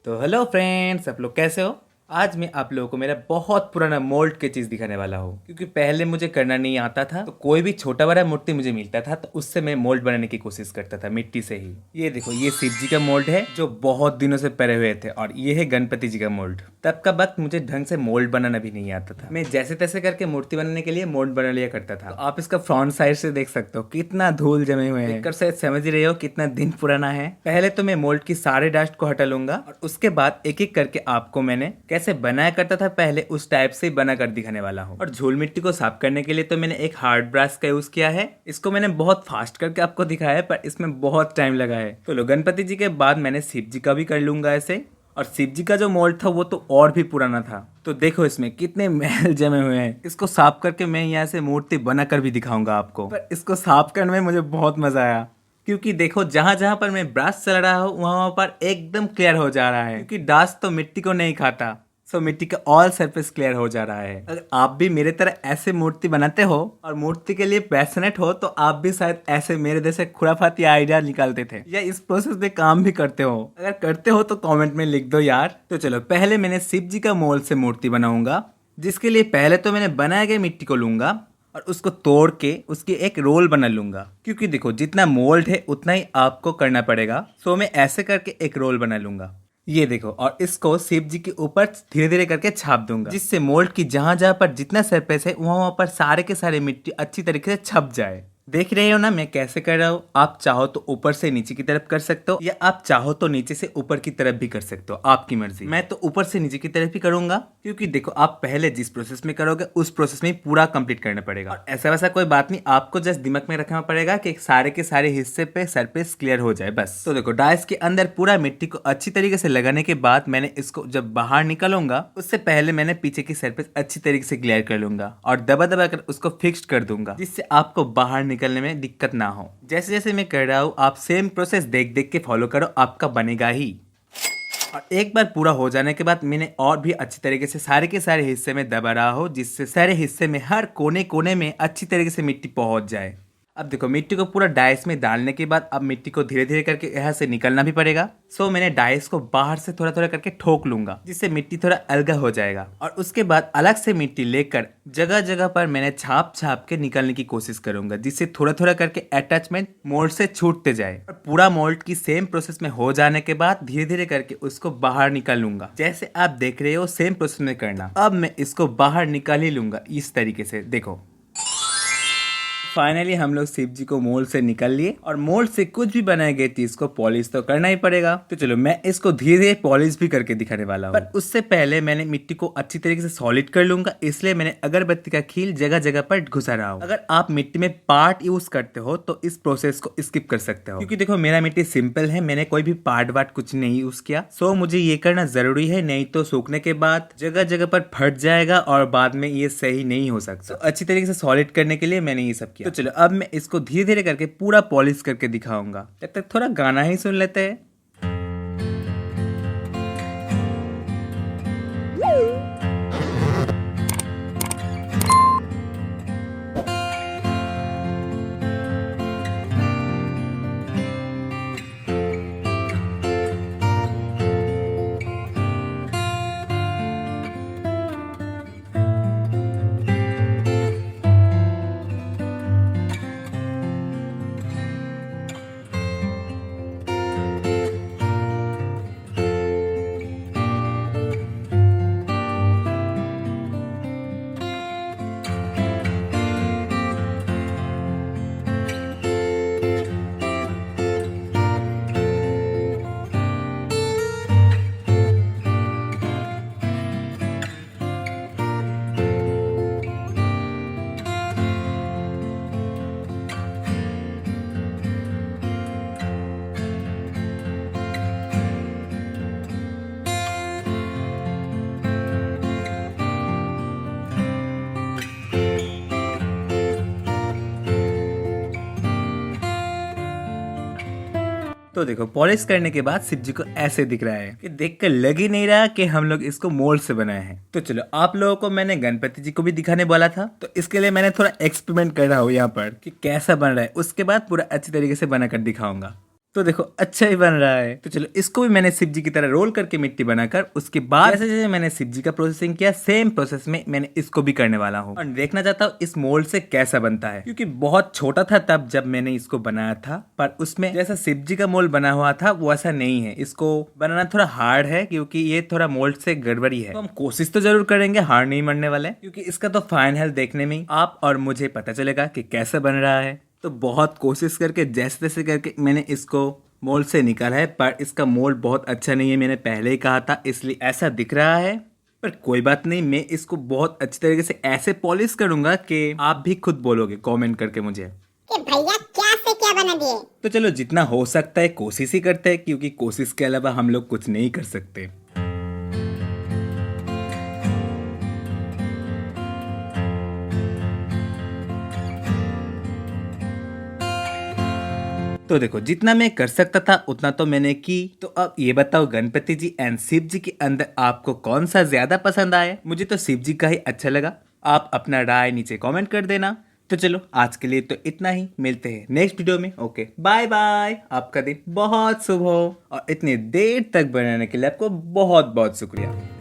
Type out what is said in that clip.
तो hello friends, आप लोग कैसे हो। आज मैं आप लोगों को मेरा बहुत पुराना मोल्ड की चीज़ दिखाने वाला हूँ, क्योंकि पहले मुझे करना नहीं आता था। तो कोई भी छोटा बड़ा मूर्ति मुझे मिलता था तो उससे मैं मोल्ड बनाने की कोशिश करता था मिट्टी से ही। ये देखो, ये शिव जी का मोल्ड है जो बहुत दिनों से पड़े हुए थे, और ये है गणपति जी का मोल्ड। तब का वक्त मुझे ढंग से मोल्ड बनाना भी नहीं आता था। मैं जैसे तैसे करके मूर्ति बनाने के लिए मोल्ड बना लिया करता था। तो आप इसका फ्रंट साइड से देख सकते हो कितना धूल जमे हुए हैं। देखकर शायद समझ ही रहे हो कितना दिन पुराना है। पहले तो मैं मोल्ड की सारे डस्ट को हटा लूंगा, और उसके बाद एक एक करके आपको मैंने कैसे बनाया करता था पहले उस टाइप से बना कर दिखाने वाला हूँ। और झूल मिट्टी को साफ करने के लिए तो मैंने एक हार्ड ब्रश का यूज किया है। इसको मैंने बहुत फास्ट करके आपको दिखाया है, पर इसमें बहुत टाइम लगा है। तो लो, गणपति जी के बाद मैंने शिव जी का भी कर लूंगा ऐसे। और शिव जी का जो मोल्ड था वो तो और भी पुराना था। तो देखो इसमें कितने मैल जमे हुए हैं। इसको साफ करके मैं यहाँ से मूर्ति बनाकर भी दिखाऊंगा आपको। पर इसको साफ करने में मुझे बहुत मजा आया, क्योंकि देखो जहां जहां पर मैं ब्रश चला रहा हूँ वहां पर एकदम क्लियर हो जा रहा है, क्योंकि डस्ट तो मिट्टी को नहीं खाता। सो मिट्टी का ऑल सरफेस क्लियर हो जा रहा है। अगर आप भी मेरे तरह ऐसे मूर्ति बनाते हो और मूर्ति के लिए पैशनेट हो तो आप भी शायद ऐसे मेरे जैसे खुराफाती आइडिया निकालते थे, या इस प्रोसेस में काम भी करते हो। अगर करते हो तो कमेंट में लिख दो यार। तो चलो, पहले मैंने शिव जी का मोल्ड से मूर्ति बनाऊंगा, जिसके लिए पहले तो मैंने बनाए गए मिट्टी को लूंगा और उसको तोड़ के उसकी एक रोल बना लूंगा। क्योंकि देखो, जितना मोल्ड है उतना ही आपको करना पड़ेगा। सो मैं ऐसे करके एक रोल बना लूंगा, ये देखो। और इसको शिव जी के ऊपर धीरे धीरे करके छाप दूंगा, जिससे मोल्ड की जहां जहां पर जितना सरफेस है वहां वहां पर सारे के सारे मिट्टी अच्छी तरीके से छप जाए। देख रहे हो ना मैं कैसे कर रहा हूँ। आप चाहो तो ऊपर से नीचे की तरफ कर सकते हो, या आप चाहो तो नीचे से ऊपर की तरफ भी कर सकते हो, आपकी मर्जी। मैं तो ऊपर से नीचे की तरफ ही करूंगा, क्योंकि देखो आप पहले जिस प्रोसेस में करोगे उस प्रोसेस में ही पूरा कंप्लीट करना पड़ेगा। और ऐसा वैसा कोई बात नहीं, आपको जस्ट दिमाग में रखना पड़ेगा कि सारे के सारे हिस्से पे सरफेस क्लियर हो जाए बस। तो देखो, डाइस के अंदर पूरा मिट्टी को अच्छी तरीके से लगाने के बाद मैंने इसको जब बाहर निकालूंगा उससे पहले मैंने पीछे की सरफेस अच्छी तरीके से क्लियर कर लूंगा और दबा दबा कर उसको फिक्स कर दूंगा, जिससे आपको बाहर निकलने में दिक्कत ना हो। जैसे जैसे मैं कर रहा हूँ आप सेम प्रोसेस देख देख के फॉलो करो, आपका बनेगा ही। और एक बार पूरा हो जाने के बाद मैंने और भी अच्छी तरीके से सारे के सारे हिस्से में दबा रहा हूँ, जिससे सारे हिस्से में हर कोने कोने में अच्छी तरीके से मिट्टी पहुंच जाए। अब देखो, मिट्टी को पूरा डाइस में डालने के बाद अब मिट्टी को धीरे धीरे करके यहाँ से निकलना भी पड़ेगा। सो मैंने डाइस को बाहर से थोड़ा थोड़ा करके ठोक लूंगा, जिससे मिट्टी थोड़ा अलगा हो जाएगा। और उसके बाद अलग से मिट्टी लेकर जगह जगह पर मैंने छाप छाप के निकालने की कोशिश करूंगा, जिससे थोड़ा थोड़ा करके अटैचमेंट मोल्ड से छूटते जाए। और पूरा मोल्ड की सेम प्रोसेस में हो जाने के बाद धीरे धीरे करके उसको बाहर निकाल लूंगा। जैसे आप देख रहे हो सेम प्रोसेस में करना। अब मैं इसको बाहर निकाल ही लूंगा इस तरीके से, देखो। फाइनली हम लोग शिव जी को मोल्ड से निकाल लिए, और मोल्ड से कुछ भी बनाई गई थी इसको पॉलिश तो करना ही पड़ेगा। तो चलो, मैं इसको धीरे धीरे पॉलिश भी करके दिखाने वाला हूँ। पर उससे पहले मैंने मिट्टी को अच्छी तरीके से सॉलिड कर लूंगा, इसलिए मैंने अगरबत्ती का खील जगह जगह पर घुसा रहा हूँ। अगर आप मिट्टी में पार्ट यूज करते हो तो इस प्रोसेस को स्किप कर सकते हो, क्योंकि देखो मेरा मिट्टी सिंपल है, मैंने कोई भी पार्ट वार्ट कुछ नहीं यूज किया। सो मुझे ये करना जरूरी है, नहीं तो सूखने के बाद जगह जगह पर फट जाएगा और बाद में ये सही नहीं हो सकता। अच्छी तरीके से सॉलिड करने के लिए मैंने ये सब किया। तो चलो, अब मैं इसको धीरे धीरे करके पूरा पॉलिश करके दिखाऊंगा। तब तक थोड़ा गाना ही सुन लेते हैं। तो देखो, पॉलिश करने के बाद शिव जी को ऐसे दिख रहा है कि देखकर लग ही नहीं रहा कि हम लोग इसको मोल्ड से बनाए हैं। तो चलो, आप लोगों को मैंने गणपति जी को भी दिखाने वाला था, तो इसके लिए मैंने थोड़ा एक्सपेरिमेंट कर रहा हूँ यहाँ पर कि कैसा बन रहा है। उसके बाद पूरा अच्छी तरीके से बनाकर दिखाऊंगा। तो देखो अच्छा ही बन रहा है। तो चलो इसको भी मैंने शिव जी की तरह रोल करके मिट्टी बनाकर उसके बाद जैसे जैसे मैंने शिव जी का प्रोसेसिंग किया सेम प्रोसेस में मैंने इसको भी करने वाला हूँ और देखना चाहता हूँ इस मोल्ड से कैसा बनता है, क्योंकि बहुत छोटा था तब जब मैंने इसको बनाया था, पर उसमें जैसा शिव जी का मोल्ड बना हुआ था वो ऐसा नहीं है। इसको बनाना थोड़ा हार्ड है क्योंकि ये थोड़ा मोल्ड से गड़बड़ी है। तो हम कोशिश तो जरूर करेंगे, हार नहीं मानने वाले, क्योंकि इसका तो फाइनल देखने में आप और मुझे पता चलेगा कि कैसा बन रहा है। तो बहुत कोशिश करके जैसे तैसे करके मैंने इसको मोल्ड से निकाला है, पर इसका मोल्ड बहुत अच्छा नहीं है, मैंने पहले ही कहा था, इसलिए ऐसा दिख रहा है। पर कोई बात नहीं, मैं इसको बहुत अच्छी तरीके से ऐसे पॉलिश करूंगा कि आप भी खुद बोलोगे कमेंट करके मुझे कि भैया क्या से क्या बना दिए। तो चलो जितना हो सकता है कोशिश ही करते हैं, क्योंकि कोशिश के अलावा हम लोग कुछ नहीं कर सकते। तो देखो जितना मैं कर सकता था उतना तो मैंने की। तो अब ये बताओ गणपति जी एंड शिव जी के अंदर आपको कौन सा ज्यादा पसंद आया? मुझे तो शिव जी का ही अच्छा लगा। आप अपना राय नीचे कमेंट कर देना। तो चलो आज के लिए तो इतना ही, मिलते हैं नेक्स्ट वीडियो में। Okay bye bye. आपका दिन बहुत शुभ हो और इतनी देर तक बनाने के लिए आपको बहुत बहुत शुक्रिया।